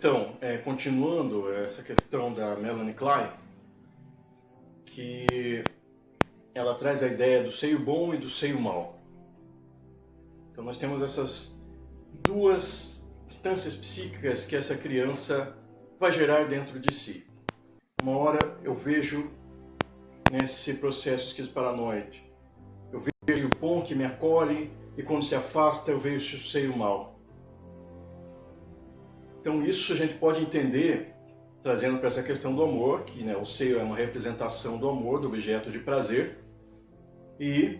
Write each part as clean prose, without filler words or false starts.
Então, continuando essa questão da Melanie Klein, que ela traz a ideia do seio bom e do seio mau. Então nós temos essas duas instâncias psíquicas que essa criança vai gerar dentro de si. Uma hora eu vejo nesse processo esquizoparanoide, eu vejo o bom que me acolhe e quando se afasta eu vejo o seio mau. Então isso a gente pode entender trazendo para essa questão do amor, que o seio é uma representação do amor, do objeto de prazer, e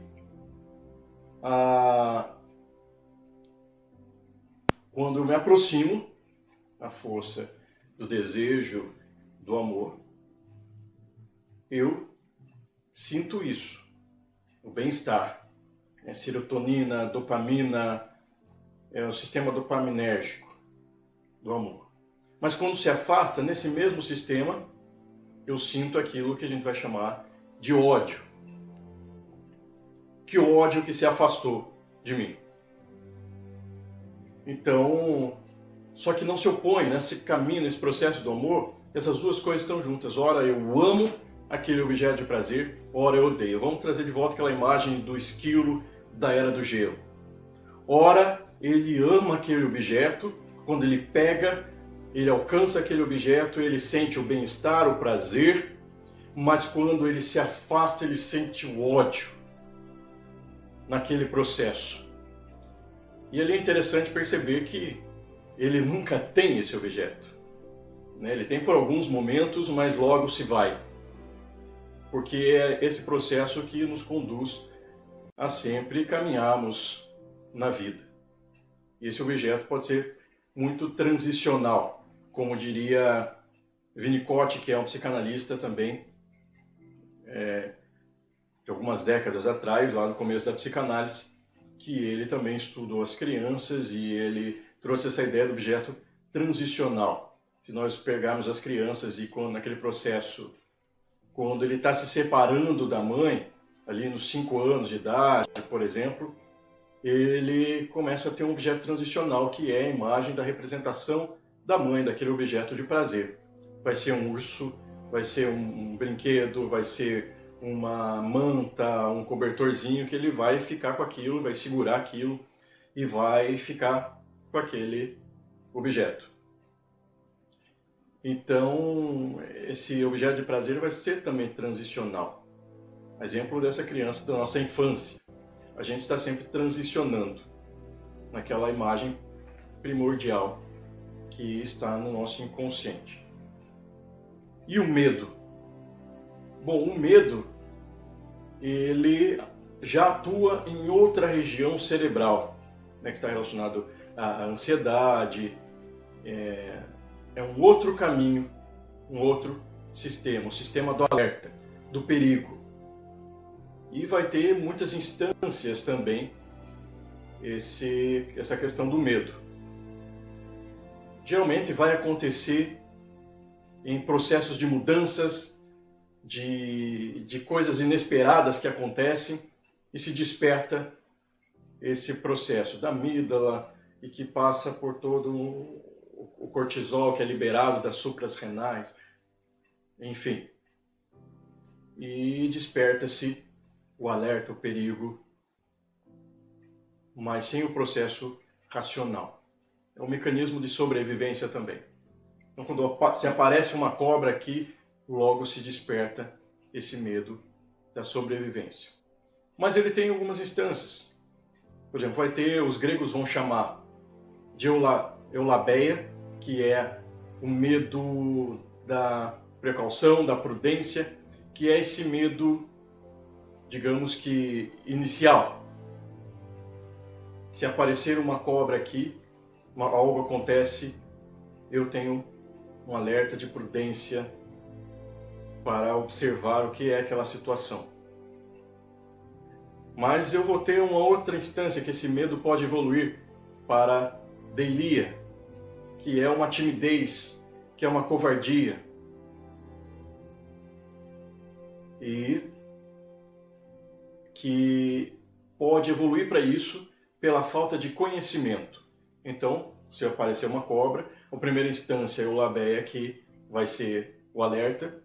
quando eu me aproximo, a força do desejo, do amor, eu sinto isso, o bem-estar, serotonina, dopamina, é o sistema dopaminérgico do amor. Mas quando se afasta, nesse mesmo sistema, eu sinto aquilo que a gente vai chamar de ódio. Que ódio que se afastou de mim. Então, só que não se opõe, nesse caminho, nesse processo do amor, essas duas coisas estão juntas. Ora eu amo aquele objeto de prazer, ora eu odeio. Vamos trazer de volta aquela imagem do esquilo da Era do Gelo. Ora ele ama aquele objeto, quando ele pega, ele alcança aquele objeto, ele sente o bem-estar, o prazer, mas quando ele se afasta, ele sente o ódio naquele processo. E ali é interessante perceber que ele nunca tem esse objeto. Ele tem por alguns momentos, mas logo se vai. Porque é esse processo que nos conduz a sempre caminharmos na vida. E esse objeto pode ser muito transicional, como diria Winnicott, que é um psicanalista também, de algumas décadas atrás, lá no começo da psicanálise, que ele também estudou as crianças e ele trouxe essa ideia do objeto transicional. Se nós pegarmos as crianças e naquele processo, quando ele está se separando da mãe, ali nos 5 anos de idade, por exemplo, ele começa a ter um objeto transicional, que é a imagem da representação da mãe, daquele objeto de prazer. Vai ser um urso, vai ser um brinquedo, vai ser uma manta, um cobertorzinho, que ele vai ficar com aquilo, vai segurar aquilo e vai ficar com aquele objeto. Então, esse objeto de prazer vai ser também transicional. Exemplo dessa criança da nossa infância. A gente está sempre transicionando naquela imagem primordial que está no nosso inconsciente. E o medo? Bom, o medo, ele já atua em outra região cerebral, que está relacionado à ansiedade, é um outro caminho, um outro sistema, o sistema do alerta, do perigo. E vai ter muitas instâncias também essa questão do medo. Geralmente vai acontecer em processos de mudanças, de coisas inesperadas que acontecem e se desperta esse processo da amígdala e que passa por todo o cortisol que é liberado das supras renais, enfim. E desperta-se o alerta, o perigo, mas sem o processo racional. É um mecanismo de sobrevivência também. Então, quando se aparece uma cobra aqui, logo se desperta esse medo da sobrevivência. Mas ele tem algumas instâncias. Por exemplo, os gregos vão chamar de eulabeia, que é o medo da precaução, da prudência, que é esse medo, digamos que inicial. Se aparecer uma cobra aqui, algo acontece, eu tenho um alerta de prudência para observar o que é aquela situação. Mas eu vou ter uma outra instância que esse medo pode evoluir para deilia, que é uma timidez, que é uma covardia. E que pode evoluir para isso pela falta de conhecimento. Então, se aparecer uma cobra, a primeira instância é o Labeia, que vai ser o alerta.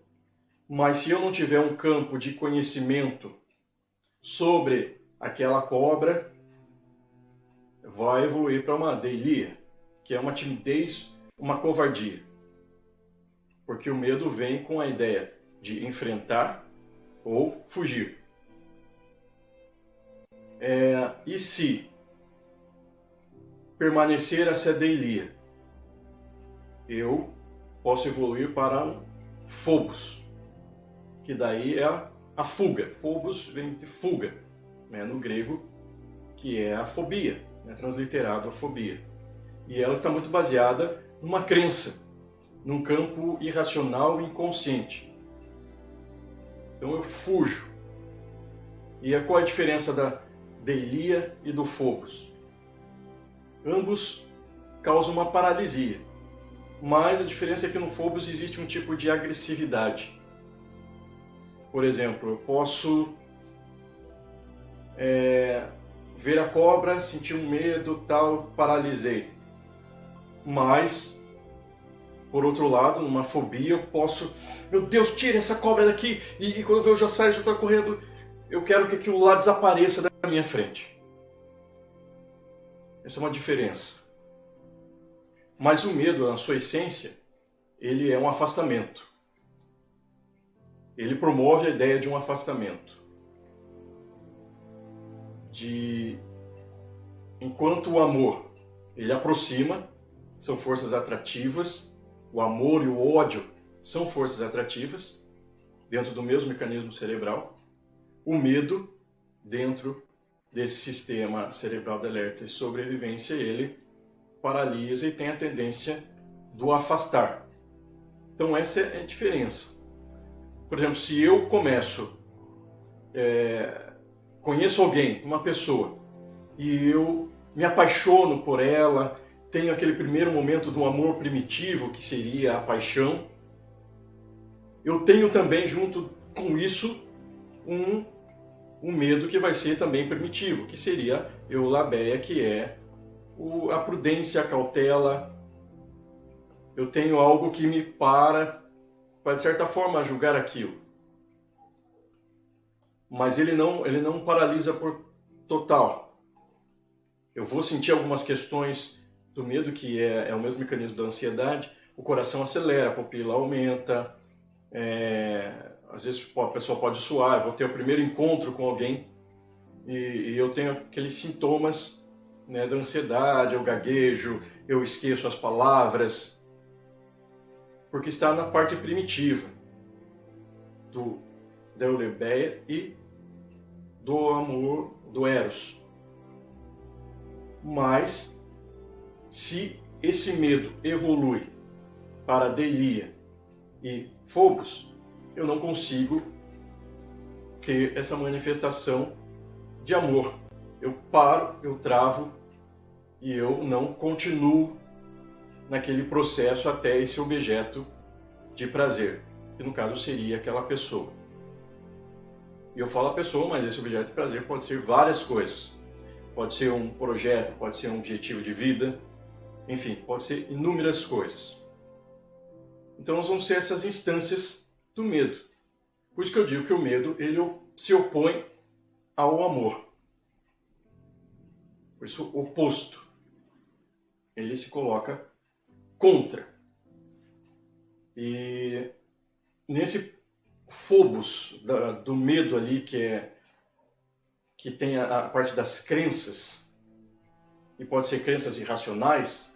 Mas se eu não tiver um campo de conhecimento sobre aquela cobra, vai evoluir para uma deilia, que é uma timidez, uma covardia. Porque o medo vem com a ideia de enfrentar ou fugir. E se permanecer essa deilia, eu posso evoluir para um phobos, que daí é a fuga. Phobos vem de fuga, né, no grego, que é a fobia, né, transliterado a fobia. E ela está muito baseada numa crença, num campo irracional e inconsciente. Então eu fujo. E qual é a diferença da deilia e do phobos? Ambos causam uma paralisia, mas a diferença é que no phobos existe um tipo de agressividade. Por exemplo, eu posso ver a cobra, sentir um medo, tal, paralisei. Mas, por outro lado, numa fobia, eu posso... Meu Deus, tira essa cobra daqui! E quando eu já saio, já estou correndo, eu quero que aquilo lá desapareça da minha frente. Essa é uma diferença. Mas o medo, na sua essência, ele é um afastamento. Ele promove a ideia de um afastamento. Enquanto o amor, ele aproxima, são forças atrativas, o amor e o ódio são forças atrativas, dentro do mesmo mecanismo cerebral. O medo, dentro desse sistema cerebral de alerta e sobrevivência, ele paralisa e tem a tendência do afastar. Então essa é a diferença. Por exemplo, se eu conheço alguém, uma pessoa, e eu me apaixono por ela, tenho aquele primeiro momento do amor primitivo, que seria a paixão, eu tenho também, junto com isso, um medo que vai ser também primitivo, que seria eulabeia, que é a prudência, a cautela. Eu tenho algo que me para de certa forma, julgar aquilo. Mas ele não paralisa por total. Eu vou sentir algumas questões do medo, que é o mesmo mecanismo da ansiedade. O coração acelera, a pupila aumenta, às vezes a pessoa pode suar, eu vou ter o primeiro encontro com alguém e eu tenho aqueles sintomas, né, da ansiedade, eu gaguejo, eu esqueço as palavras, porque está na parte primitiva da eulabeia e do amor, do eros. Mas, se esse medo evolui para deilia e phobos, eu não consigo ter essa manifestação de amor. Eu paro, eu travo e eu não continuo naquele processo até esse objeto de prazer, que no caso seria aquela pessoa. E eu falo a pessoa, mas esse objeto de prazer pode ser várias coisas. Pode ser um projeto, pode ser um objetivo de vida, enfim, pode ser inúmeras coisas. Então nós vamos ser essas instâncias do medo. Por isso que eu digo que o medo ele se opõe ao amor. Por isso, oposto. Ele se coloca contra. E nesse phobos do medo ali, que tem a parte das crenças, e pode ser crenças irracionais,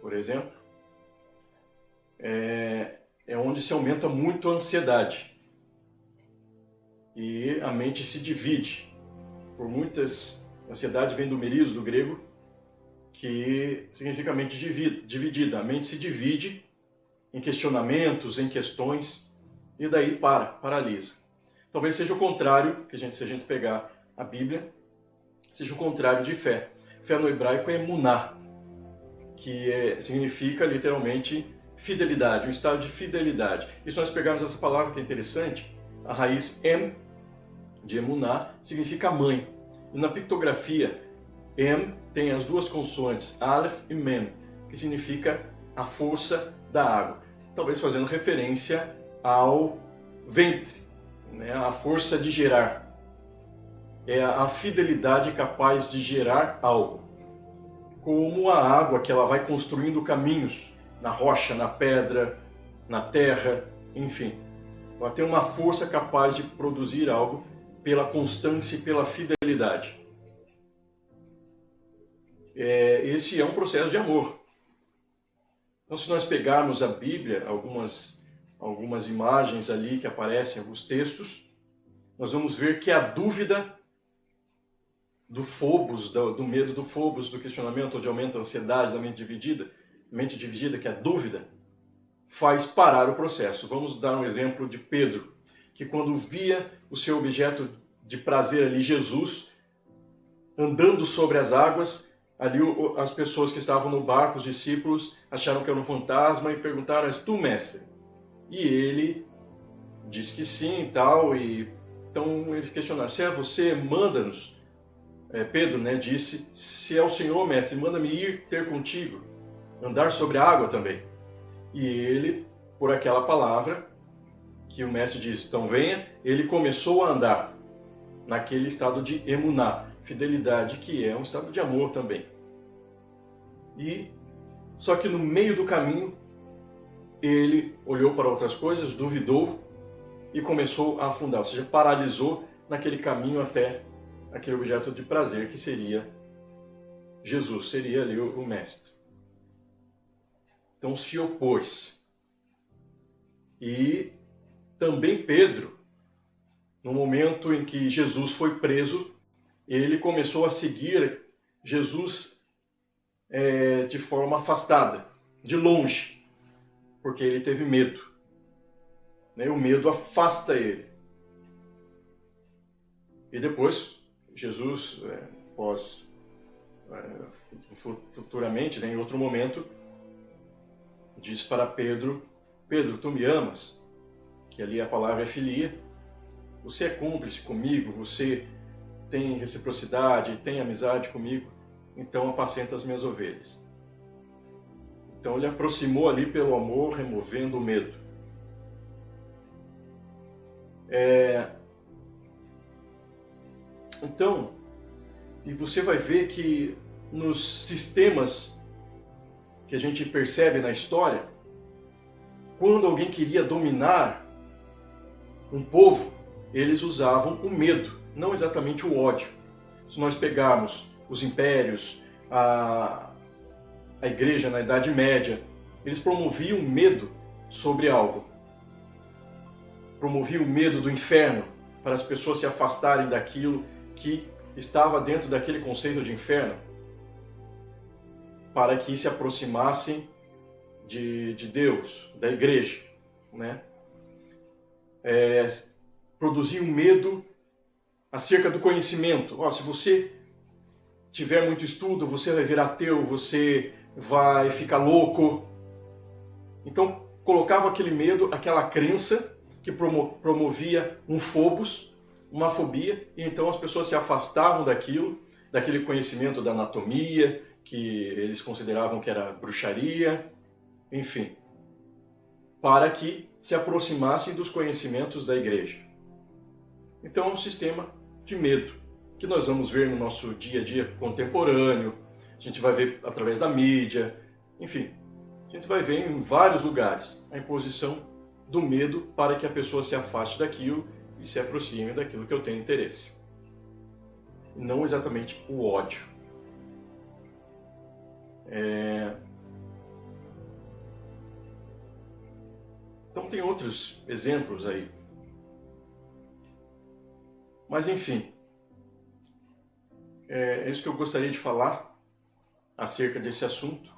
por exemplo, é onde se aumenta muito a ansiedade. E a mente se divide. Por muitas, a ansiedade vem do merizo, do grego, que significa mente dividida. A mente se divide em questionamentos, em questões, e daí paralisa. Talvez seja o contrário, se a gente pegar a Bíblia, seja o contrário de fé. Fé no hebraico é emuná, que significa literalmente fidelidade, um estado de fidelidade. E se nós pegarmos essa palavra que é interessante, a raiz em, de emuná, significa mãe. E na pictografia M tem as duas consoantes Aleph e Mem, que significa a força da água. Talvez fazendo referência ao ventre, né? A força de gerar. É a fidelidade capaz de gerar algo. Como a água, que ela vai construindo caminhos na rocha, na pedra, na terra, enfim. Ela tem uma força capaz de produzir algo pela constância e pela fidelidade. Esse é um processo de amor. Então, se nós pegarmos a Bíblia, algumas imagens ali que aparecem, alguns textos, nós vamos ver que a dúvida do phobos, do medo do phobos, do questionamento, onde aumenta a ansiedade da mente dividida, que é a dúvida, faz parar o processo. Vamos dar um exemplo de Pedro, que quando via o seu objeto de prazer ali, Jesus, andando sobre as águas, ali as pessoas que estavam no barco, os discípulos, acharam que era um fantasma e perguntaram: és tu, mestre? E ele disse que sim e tal, e então eles questionaram: se é você, manda-nos. Pedro, né, disse: se é o Senhor, mestre, manda-me ir ter contigo, andar sobre a água também. E ele, por aquela palavra que o mestre disse, então venha, ele começou a andar naquele estado de emuná, fidelidade, que é um estado de amor também. Só que no meio do caminho, ele olhou para outras coisas, duvidou e começou a afundar, ou seja, paralisou naquele caminho até aquele objeto de prazer que seria Jesus, seria ali o mestre. Então se opôs. E também Pedro, no momento em que Jesus foi preso, ele começou a seguir Jesus de forma afastada, de longe, porque ele teve medo. O medo afasta ele. E depois, Jesus, futuramente, em outro momento, diz para Pedro: Pedro, tu me amas? Que ali a palavra é filia. Você é cúmplice comigo, você tem reciprocidade, tem amizade comigo, então apacenta as minhas ovelhas. Então ele aproximou ali pelo amor, removendo o medo. Então, e você vai ver que nos sistemas que a gente percebe na história, quando alguém queria dominar um povo, eles usavam o medo, não exatamente o ódio. Se nós pegarmos os impérios, a igreja na Idade Média, eles promoviam medo sobre algo. Promoviam o medo do inferno, para as pessoas se afastarem daquilo que estava dentro daquele conceito de inferno, para que se aproximassem de Deus, da igreja, né? Produziam medo acerca do conhecimento. Se você tiver muito estudo, você vai virar ateu, você vai ficar louco. Então, colocava aquele medo, aquela crença que promovia um phobos, uma fobia, e então as pessoas se afastavam daquele conhecimento da anatomia, que eles consideravam que era bruxaria, enfim, para que se aproximassem dos conhecimentos da igreja. Então é um sistema de medo, que nós vamos ver no nosso dia a dia contemporâneo, a gente vai ver através da mídia, enfim, a gente vai ver em vários lugares a imposição do medo para que a pessoa se afaste daquilo e se aproxime daquilo que eu tenho interesse. Não exatamente o ódio. Então tem outros exemplos aí. Mas enfim, é isso que eu gostaria de falar acerca desse assunto.